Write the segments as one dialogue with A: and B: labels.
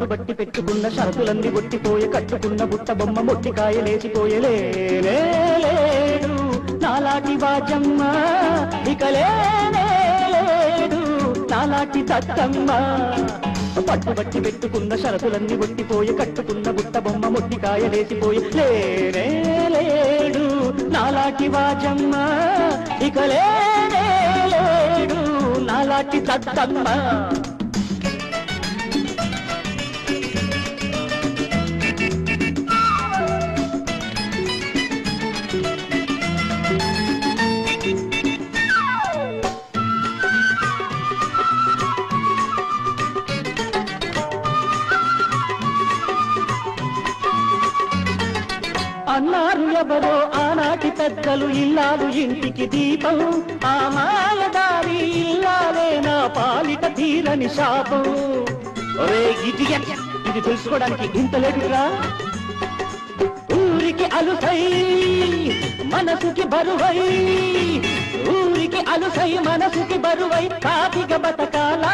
A: పట్టుబట్టి పెట్టుకున్న షరతులన్నీ ఒట్టిపోయే కట్టుకున్న బుట్ట బొమ్మ మొట్టికాయలేసిపోయలేడు నాలాటి బాజమ్మ ఇక లేడు నాలాటి దత్తమ్మ పట్టుబట్టి పెట్టుకున్న షరతులన్నీ ఒట్టిపోయే కట్టుకున్న బుట్ట బొమ్మ మొట్టికాయలేసిపోయలేడు నాలాటి బాజమ్మ ఇక లేడు నాలాటి దత్తమ్మ అన్నారు ఎవరో ఆనాటి పెద్దలు ఇల్లాలు ఇంటికి దీపం ఆ మాయదారి ఇల్లాలే నా పాలిట తీరని శాపం ఒరే ఇడియట్ ఇది తెలుసుకోవడానికి ఇంత లేటురా ఊరికి అలుసై మనసుకి బరువై ఊరికి అలుసై మనసుకి బరువై కాపిగ బతకాల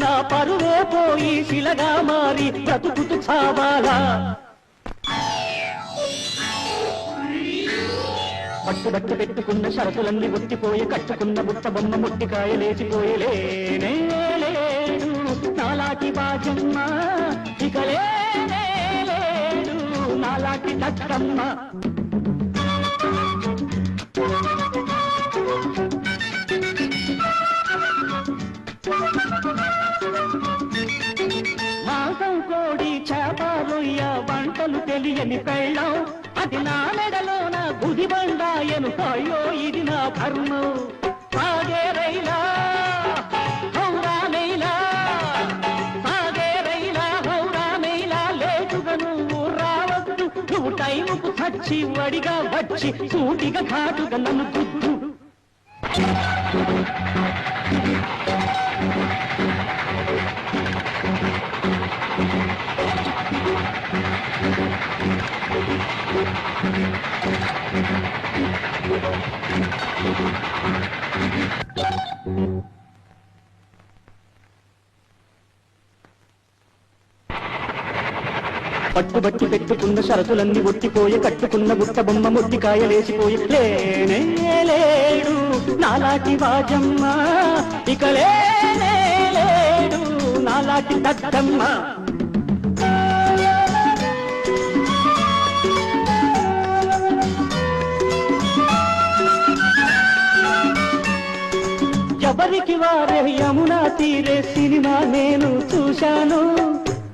A: నా పరువే పోయి శిలగా మారి బ్రతుకుతూ చావాలా పట్టుబట్టి పెట్టుకున్న షరతులన్నీ ఒట్టిపోయి కట్టుకున్న బుట్ట బొమ్మ మొట్టికాయలేసిపోయలేడు నాలాటి బాజమ్మ ఇక లేడు నాలాటి దత్తమ్మ మాంసం కోడి చేప రొయ్య వంటలు తెలియని పెళ్ళం అది నా మెడలో నా బుధి బండాయను అయ్యో ఇది నా కర్మం సాగే రైలా హౌరా మెయిలా సాగే రైలా హౌరా మెయిలా లేటుగా నువ్వు రావద్దు నువ్వు టైముకు చచ్చి వడిగా వచ్చి సూటిగా ఘాటుగా నన్ను గుద్దు పట్టుబట్టి పెట్టుకున్న షరతులన్నీ ఒట్టిపోయి కట్టుకున్న బుట్ట బొమ్మ మొట్టికాయలేసిపోయి లేడు నాలాటి బాజమ్మ ఇక లేడు నాలాటి దత్తమ్మ ఎవరికి వారే యమునా తీరే సినిమా నేను చూశాను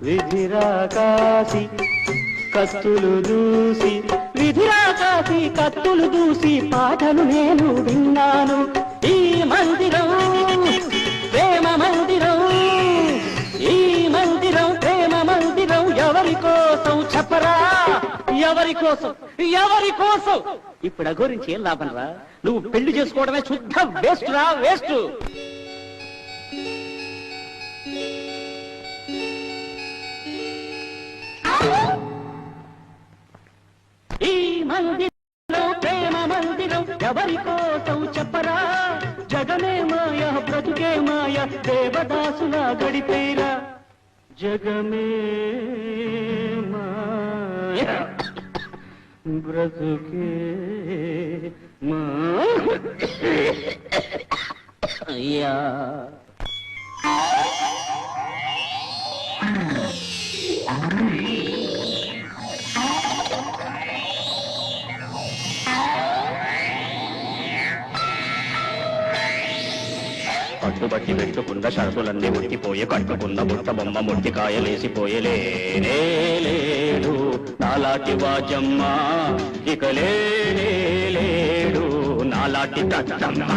A: విధిరాకాశి కత్తులు దూసి విధిరాకాశి కత్తులు దూసి పాటలు నేను విన్నాను ఈ మందిరం ప్రేమ మందిరం ఈ మందిరం ప్రేమ మందిరం ఎవరి కోసం చెప్పరా ఎవరి కోసం ఇప్పుడు ఆ గురించి ఏం లాభం రా నువ్వు పెళ్లి చేసుకోవడమే శుద్ధ వేస్ట్ రా వేస్ట్ ఈ మందిరం ప్రేమ మందిరం ఎవరి కోసం చెప్పరా జగమే మాయ బ్రతుకే మాయ దేవదాసులా గడిపేరా జగమే మాయ బ్రతుకే మాయ పట్టుబట్టి పెట్టుకున్న షరతులన్నీ ఒట్టిపోయి కట్టుకున్న బుట్ట బొమ్మ మొట్టికాయలేసిపోయలేడు నాలాటి బాజమ్మ ఇక లేడు నాలాటి దత్తమ్మ